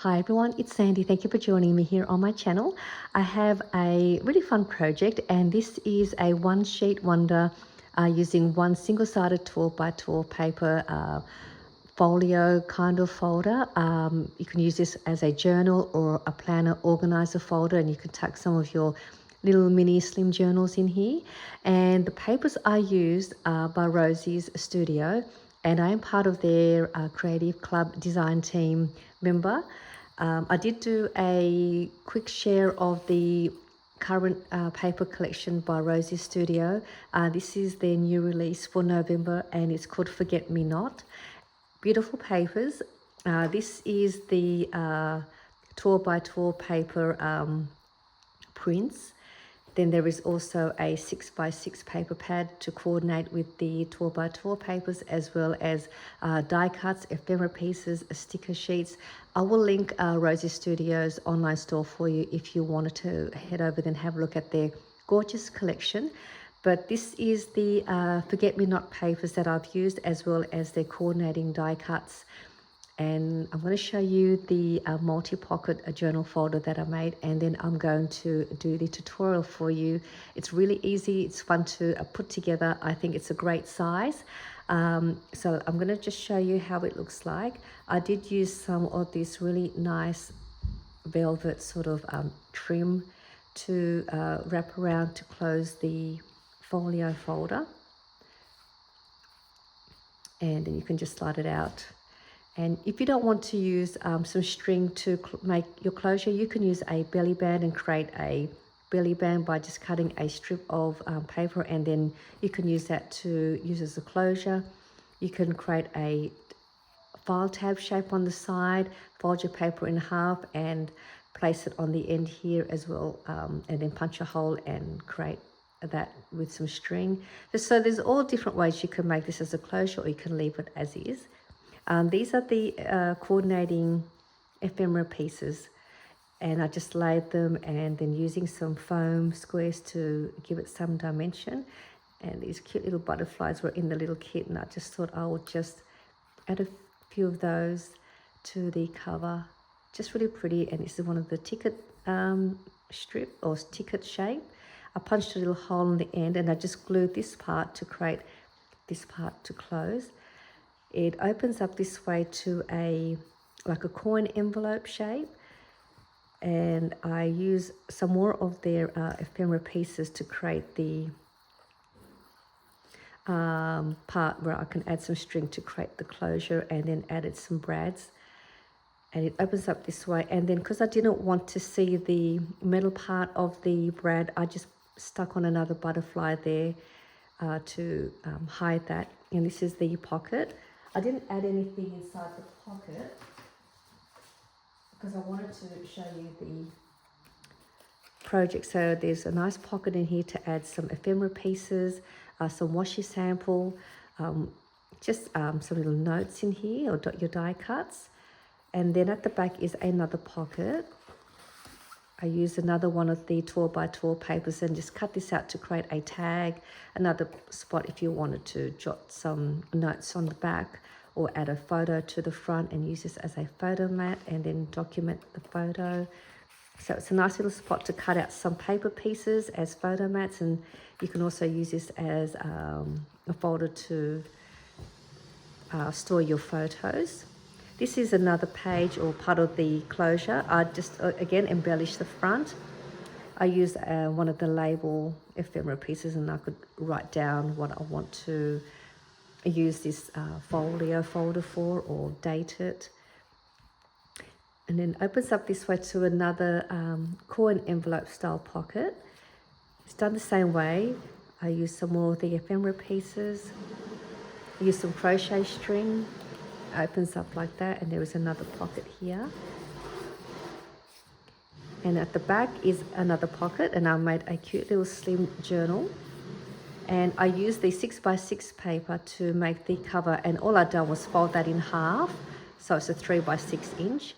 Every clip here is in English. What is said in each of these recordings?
Hi everyone, it's Sandy. Thank you for joining me here on my channel. I have a really fun project, and this is a one sheet wonder using one single-sided 12 by 12 paper folio kind of folder. You can use this as a journal or a planner organizer folder, and you can tuck some of your little mini slim journals in here. And the papers I used are by Rosies Studio, and I am part of their creative club design team member. I did do a quick share of the current paper collection by Rosies Studio. This is their new release for November, and it's called Forget Me Not. Beautiful papers. This is the 12 by 12 paper prints. Then there is also a 6 by 6 paper pad to coordinate with the 12 by 12 papers, as well as die cuts, ephemera pieces, sticker sheets. I will link Rosie Studio's online store for you if you wanted to head over and have a look at their gorgeous collection. But this is the Forget Me Not papers that I've used, as well as their coordinating die cuts. And I'm going to show you the multi-pocket journal folder that I made, and then I'm going to do the tutorial for you. It's really easy, it's fun to put together. I think it's a great size. So I'm going to just show you how it looks like. I did use some of this really nice velvet sort of trim to wrap around to close the folio folder, and then you can just slide it out. And if you don't want to use some string to make your closure, you can use a belly band and create a belly band by just cutting a strip of paper, and then you can use that to use as a closure. You can create a file tab shape on the side, fold your paper in half and place it on the end here as well, and then punch a hole and create that with some string. So there's all different ways you can make this as a closure, or you can leave it as is. These are the coordinating ephemera pieces, and I just laid them, and then using some foam squares to give it some dimension. And these cute little butterflies were in the little kit, and I just thought I would just add a few of those to the cover. Just really pretty. And this is one of the ticket strip or ticket shape. I punched a little hole in the end, and I just glued this part to create this part to close. It opens up this way to like a coin envelope shape, and I use some more of their ephemera pieces to create the part where I can add some string to create the closure, and then added some brads, and it opens up this way. And then because I didn't want to see the metal part of the brad, I just stuck on another butterfly there to hide that. And this is the pocket. I didn't add anything inside the pocket because I wanted to show you the project. So there's a nice pocket in here to add some ephemera pieces, some washi sample, just some little notes in here, or your die cuts. And then at the back is another pocket. I used another one of the 12 by 12 papers and just cut this out to create a tag, another spot if you wanted to jot some notes on the back, or add a photo to the front and use this as a photo mat and then document the photo. So it's a nice little spot to cut out some paper pieces as photo mats, and you can also use this as a folder to store your photos. This is another page or part of the closure. I just again embellished the front. I used one of the label ephemera pieces, and I could write down what I want to use this folio folder for, or date it. And then opens up this way to another coin envelope style pocket. It's done the same way. I used some more of the ephemera pieces. I used some crochet string. Opens up like that, and there is another pocket here. And at the back is another pocket, and I made a cute little slim journal. And I used the 6 by 6 paper to make the cover, and all I done was fold that in half, so it's a 3 by 6 inch.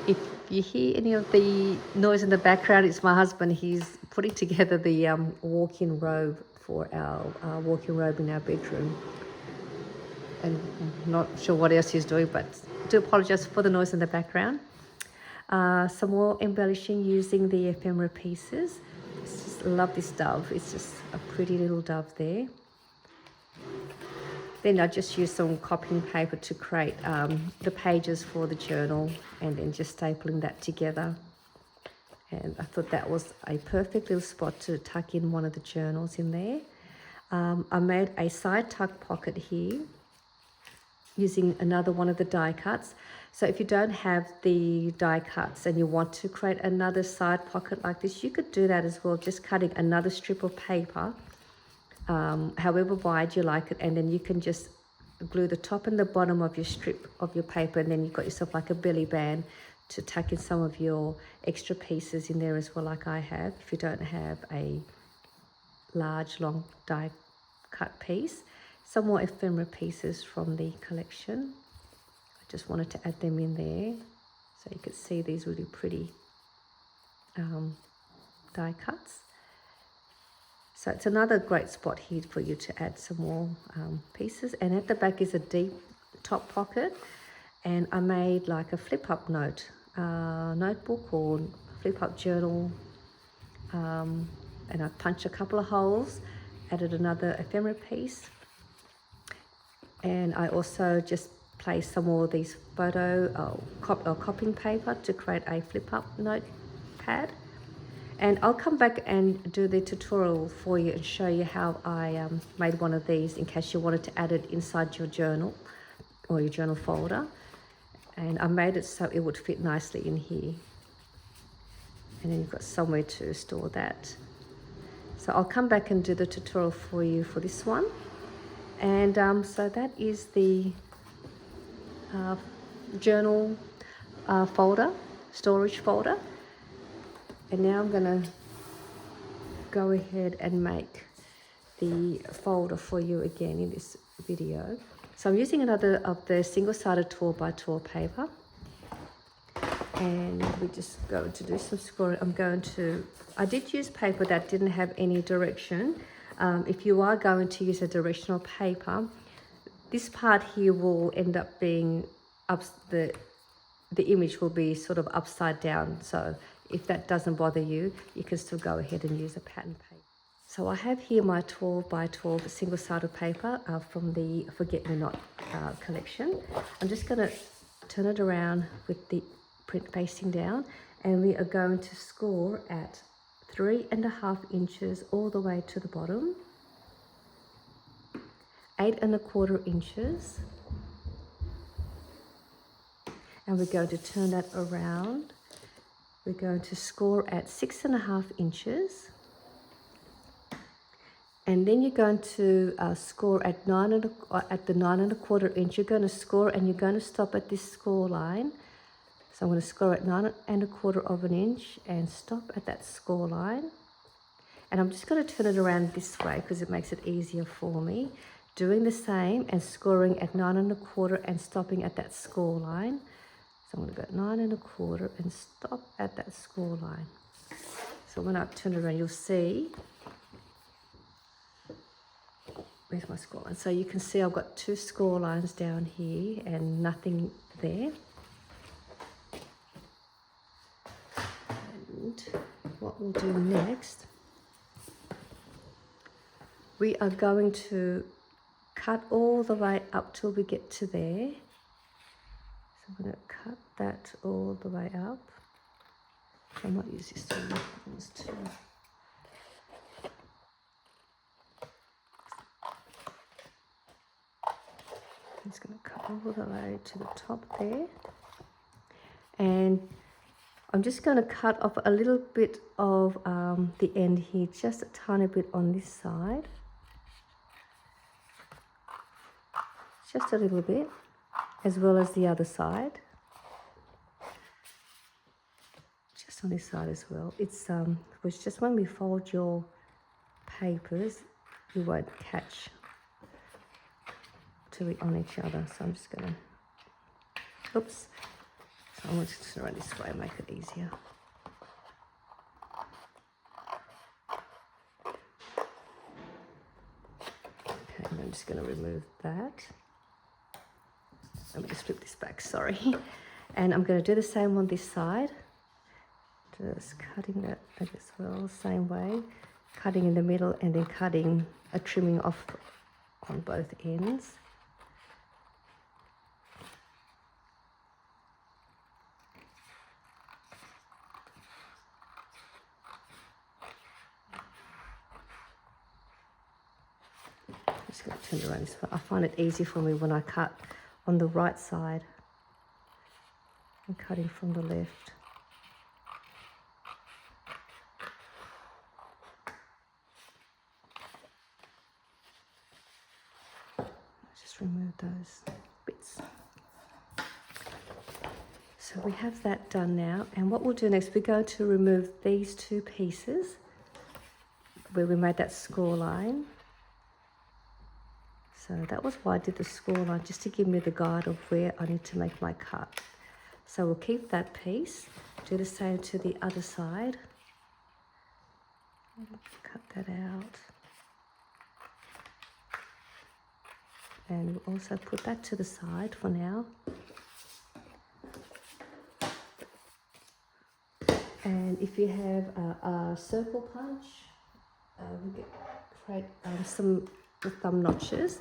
If you hear any of the noise in the background, it's my husband. He's putting together the walk-in robe for our walk-in robe in our bedroom. And I'm not sure what else he's doing, but I do apologize for the noise in the background. Some more embellishing using the ephemera pieces. Just love this dove. It's just a pretty little dove there. Then I just used some copying paper to create the pages for the journal, and then just stapling that together. And I thought that was a perfect little spot to tuck in one of the journals in there. I made a side tuck pocket here using another one of the die cuts. So if you don't have the die cuts and you want to create another side pocket like this, you could do that as well, just cutting another strip of paper, however wide you like it, and then you can just glue the top and the bottom of your strip of your paper, and then you've got yourself like a belly band to tuck in some of your extra pieces in there as well, like I have, if you don't have a large long die cut piece. Some more ephemera pieces from the collection. I just wanted to add them in there so you could see these really pretty die cuts. So it's another great spot here for you to add some more pieces. And at the back is a deep top pocket, and I made like a flip-up notebook or flip-up journal, and I punched a couple of holes, added another ephemera piece, and I also just placed some more of these copying paper to create a flip-up notepad. And I'll come back and do the tutorial for you and show you how I made one of these in case you wanted to add it inside your journal or your journal folder. And I made it so it would fit nicely in here. And then you've got somewhere to store that. So I'll come back and do the tutorial for you for this one. And so that is the journal folder, storage folder. And now I'm going to go ahead and make the folder for you again in this video. So I'm using another of the single-sided 12x12 paper. And we're just going to do some scoring. I did use paper that didn't have any direction. If you are going to use a directional paper, this part here will end up being the image will be sort of upside down. So if that doesn't bother you, you can still go ahead and use a pattern paper. So I have here my 12x12 single-sided paper from the Forget-Me-Not collection. I'm just going to turn it around with the print facing down, and we are going to score at 3.5 inches all the way to the bottom, 8.25 inches, and we're going to turn that around. We're going to score at 6.5 inches, and then you're going to score at the 9.25 inch. You're going to score, and you're going to stop at this score line. So I'm going to score at 9.25 inch and stop at that score line. And I'm just going to turn it around this way because it makes it easier for me. Doing the same and scoring at 9.25 and stopping at that score line. So I'm going to go at 9.25 and stop at that score line. So when I turn it around, you'll see, where's my score line? So you can see I've got 2 score lines down here and nothing there. And what we'll do next, we are going to cut all the way up till we get to there. So I'm going to cut that all the way up. I might use this one. Too. I'm just going to cut all the way to the top there. And I'm just going to cut off a little bit of the end here, just a tiny bit on this side. Just a little bit, as well as the other side. Just on this side as well. It's just when we fold your papers, you won't catch to it on each other. So I'm just going to, oops. So I'm just going to run this way and make it easier. Okay, and I'm just going to remove that. Let me just flip this back, sorry. And I'm going to do the same on this side. just cutting that as well, same way, cutting in the middle and then cutting a trimming off on both ends. I'm just going to turn it around this way. I find it easy for me when I cut on the right side and cutting from the left. Just remove those bits. So we have that done now, and what we'll do next, we're going to remove these two pieces where we made that score line. So that was why I did the score line, just to give me the guide of where I need to make my cut. So we'll keep that piece, do the same to the other side. Cut that out. And we'll also put that to the side for now. And if you have a circle punch, we can create some thumb notches.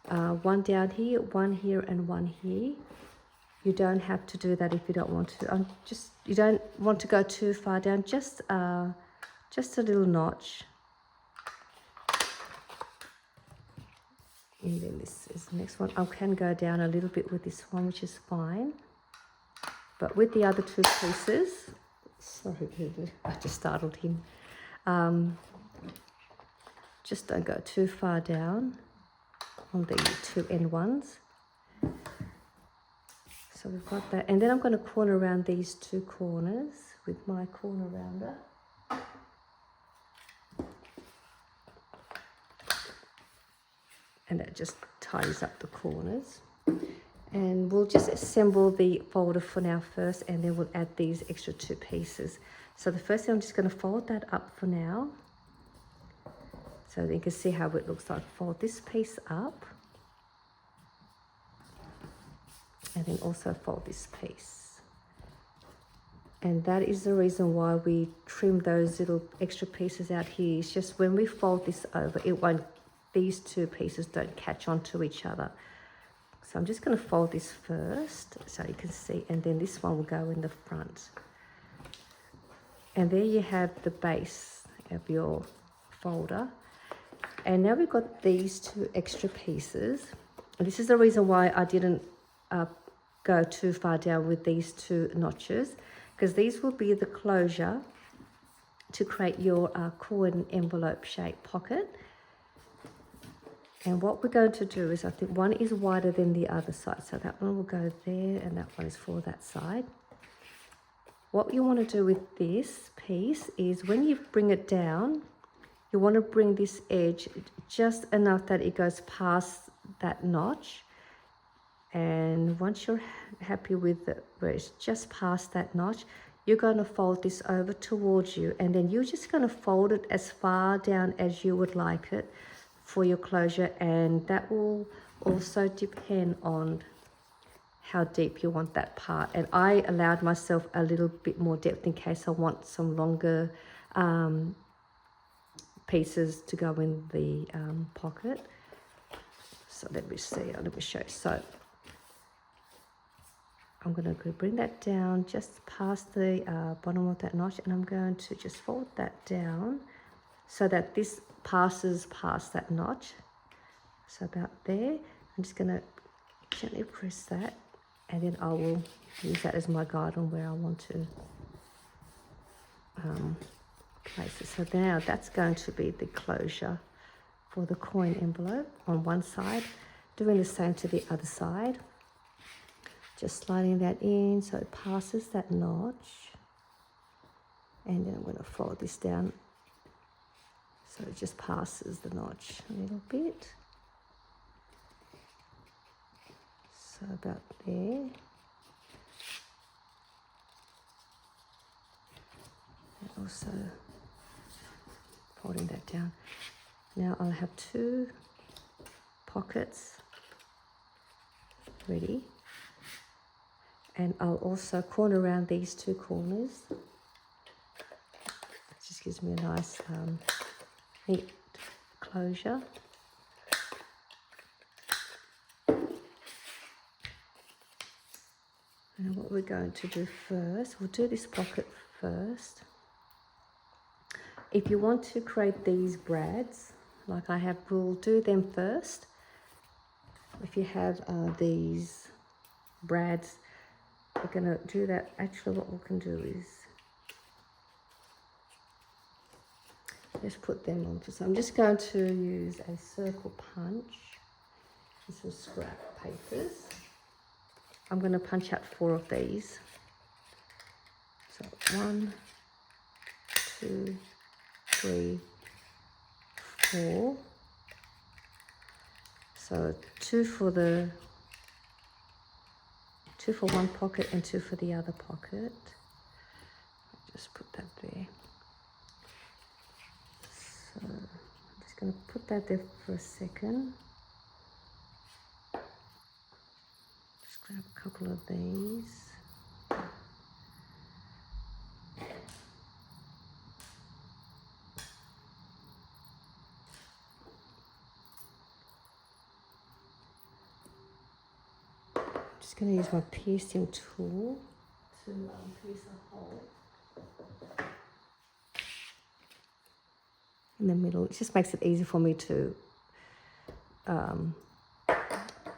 One down here, one here, and one here. You don't have to do that if you don't want to. You don't want to go too far down. Just a little notch. And then this is the next one. I can go down a little bit with this one, which is fine. But with the other two pieces, sorry, I just startled him. Just don't go too far down on the two end ones. So we've got that. And then I'm going to corner around these two corners with my corner rounder. And that just tidies up the corners. And we'll just assemble the folder for now first, and then we'll add these extra two pieces. So the first thing, I'm just going to fold that up for now, so that you can see how it looks like. Fold this piece up, and then also fold this piece. And that is the reason why we trim those little extra pieces out here. It's just when we fold this over, these two pieces don't catch onto each other. So I'm just going to fold this first so you can see, and then this one will go in the front. And there you have the base of your folder. And now we've got these two extra pieces. And this is the reason why I didn't go too far down with these two notches, because these will be the closure to create your coin envelope shape pocket. And what we're going to do is, I think one is wider than the other side. So that one will go there, and that one is for that side. What you want to do with this piece is, when you bring it down, you want to bring this edge just enough that it goes past that notch. And once you're happy with it, where it's just past that notch, you're going to fold this over towards you. And then you're just going to fold it as far down as you would like it for your closure, and that will also depend on how deep you want that part. And I allowed myself a little bit more depth in case I want some longer pieces to go in the pocket. So let me see, let me show you. So I'm going to bring that down just past the bottom of that notch, and I'm going to just fold that down so that this passes past that notch. So about there, I'm just going to gently press that, and then I will use that as my guide on where I want to place it. So now that's going to be the closure for the coin envelope on one side. Doing the same to the other side. Just sliding that in so it passes that notch. And then I'm going to fold this down so it just passes the notch a little bit. So about there. And also folding that down. Now I'll have two pockets ready. And I'll also corner around these two corners Just gives me a nice neat closure. And what we're going to do first, we'll do this pocket first. If you want to create these brads, like I have, we'll do them first. If you have these brads, we're going to do that. Actually, what we can do is just put them on. So I'm just going to use a circle punch and some scrap papers. I'm going to punch out 4 of these. So 1, 2, 3, 4. So 2 for one pocket and 2 for the other pocket. Just put that there. So I'm just going to put that there for a second. Just grab a couple of these. Just going to use my piercing tool to pierce a hole in the middle. It just makes it easy for me to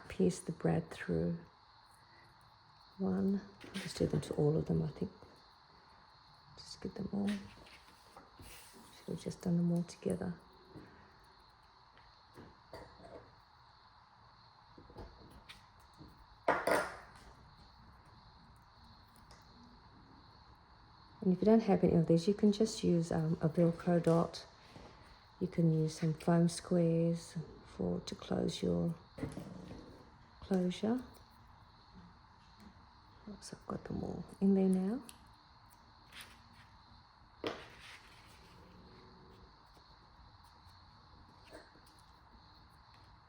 pierce the brad through. 1, I'll just do them to all of them, I think. Just get them all. Should have just done them all together. And if you don't have any of these, you can just use a Velcro dot. You can use some foam squares to close your closure. So I've got them all in there now.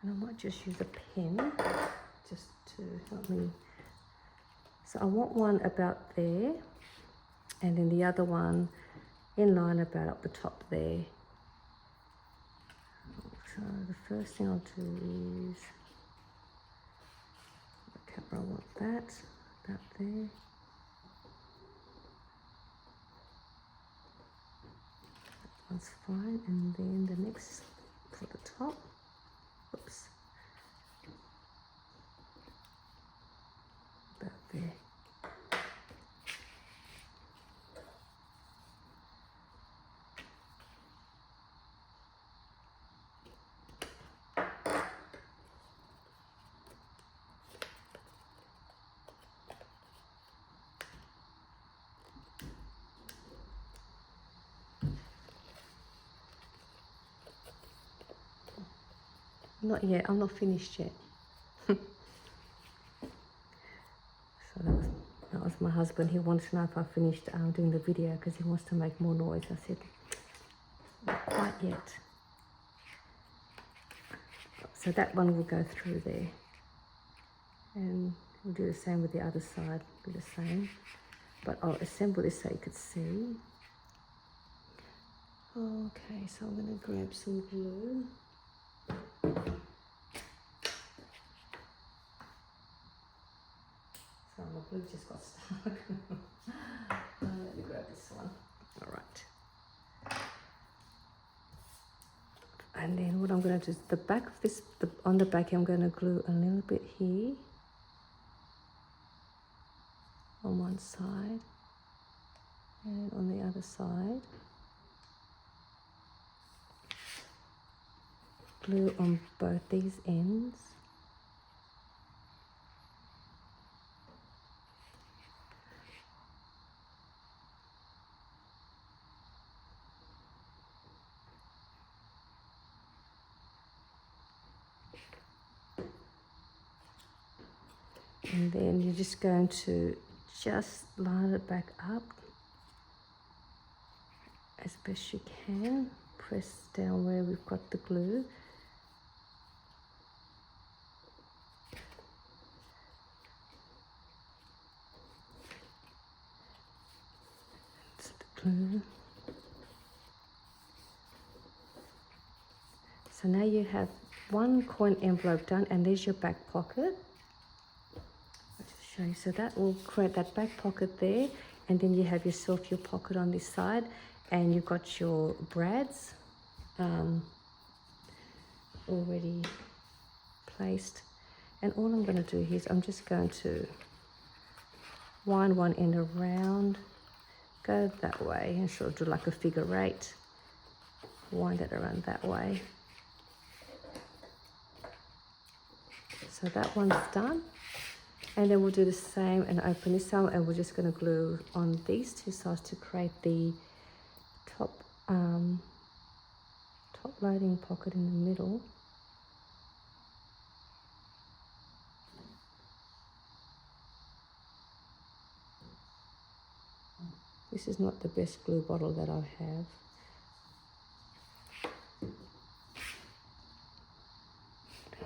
And I might just use a pen just to help me. So I want one about there, and then the other one in line about up the top there. So the first thing I'll do is, the camera, I want that about there. That one's fine, and then the next for the top. Oops. About there. Not yet, I'm not finished yet. So that was my husband. He wanted to know if I finished doing the video because he wants to make more noise. I said, not quite yet. So that one will go through there. And we'll do the same with the other side, do the same. But I'll assemble this so you could see. Okay, so I'm going to grab some glue. So my glue just got stuck. Let me grab this one. All right. And then what I'm going to do is the back of this, on the back, I'm going to glue a little bit here on one side and on the other side. Glue on both these ends. And then you're just going to just line it back up as best you can. Press down where we've got the glue. That's the glue. So now you have one coin envelope done, and there's your back pocket. I'll just show you. So that will create that back pocket there, and then you have yourself your pocket on this side, and you've got your brads already placed. And all I'm going to do here is I'm just going to wind one end around, go that way, and sort of do like a figure eight, wind it around that way. So that one's done, and then we'll do the same and open this one, and we're just going to glue on these two sides to create the top loading pocket in the middle. This is not the best glue bottle that I have.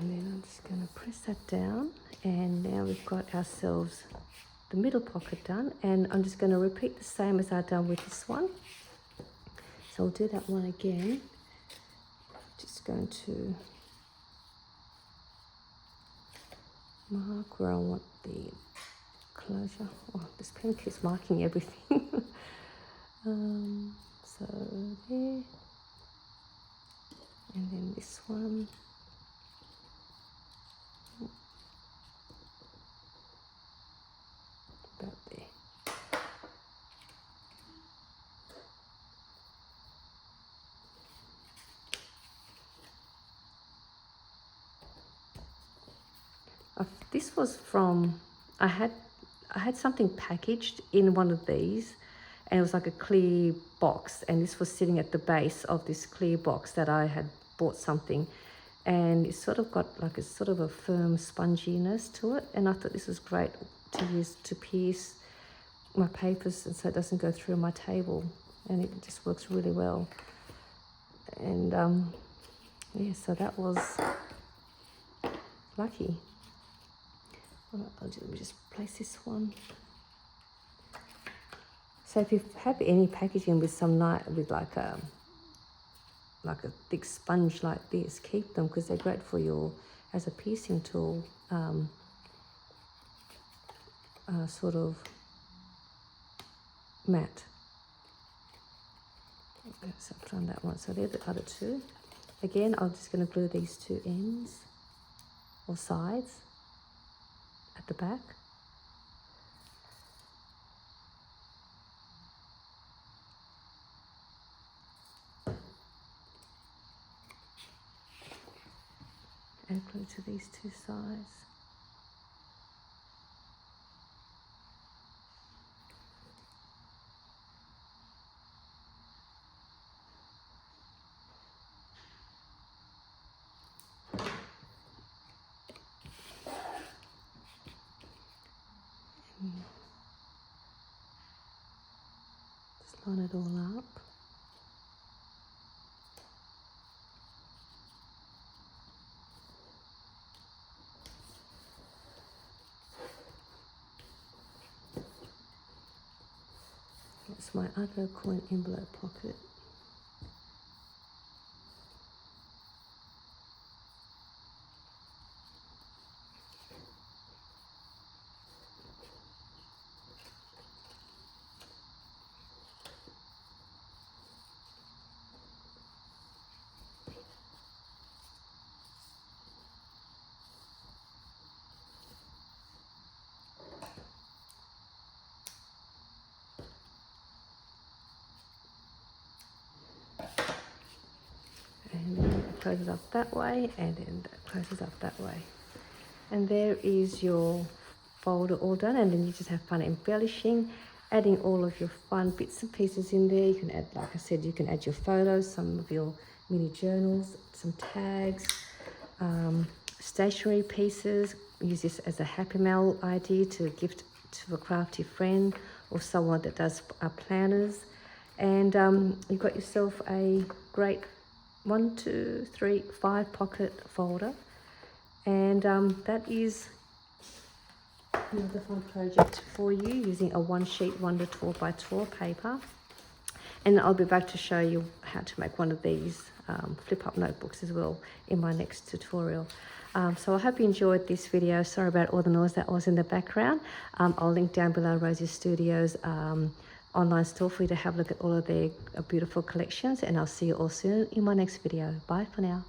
And then I'm just going to press that down, and now we've got ourselves the middle pocket done, and I'm just going to repeat the same as I've done with this one. So I'll do that one again. Just going to mark where I want the closure. Oh, this pen keeps marking everything. So there, and then this one. About there. This was from, I had something packaged in one of these, and it was like a clear box, and this was sitting at the base of this clear box that I had bought something, and it sort of got like a sort of a firm sponginess to it, and I thought this was great to use to pierce my papers, and so it doesn't go through my table, and it just works really well. And yeah, so that was lucky. Let me just place this one. So if you have any packaging with some with like a thick sponge like this, keep them, because they're great for your as a piecing tool. Sort of matte. Okay, so I've done that one. So they're the other two. Again, I'm just going to glue these two ends or sides at the back. And glue to these two sides. Just line it all up. That's my other coin envelope pocket. And then it closes up that way, and then that closes up that way. And there is your folder all done, and then you just have fun embellishing, adding all of your fun bits and pieces in there. You can add, like I said, you can add your photos, some of your mini journals, some tags, stationery pieces. Use this as a happy mail idea to gift to a crafty friend or someone that does planners. And you've got yourself a great 1, 2, 3, 5 pocket folder, and that is another fun project for you using a 1 sheet wonder 12 by 12 paper. And I'll be back to show you how to make one of these flip-up notebooks as well in my next tutorial. So I hope you enjoyed this video. Sorry about all the noise that was in the background. I'll link down below Rosies Studio's online store for you to have a look at all of their beautiful collections, and I'll see you all soon in my next video. Bye for now.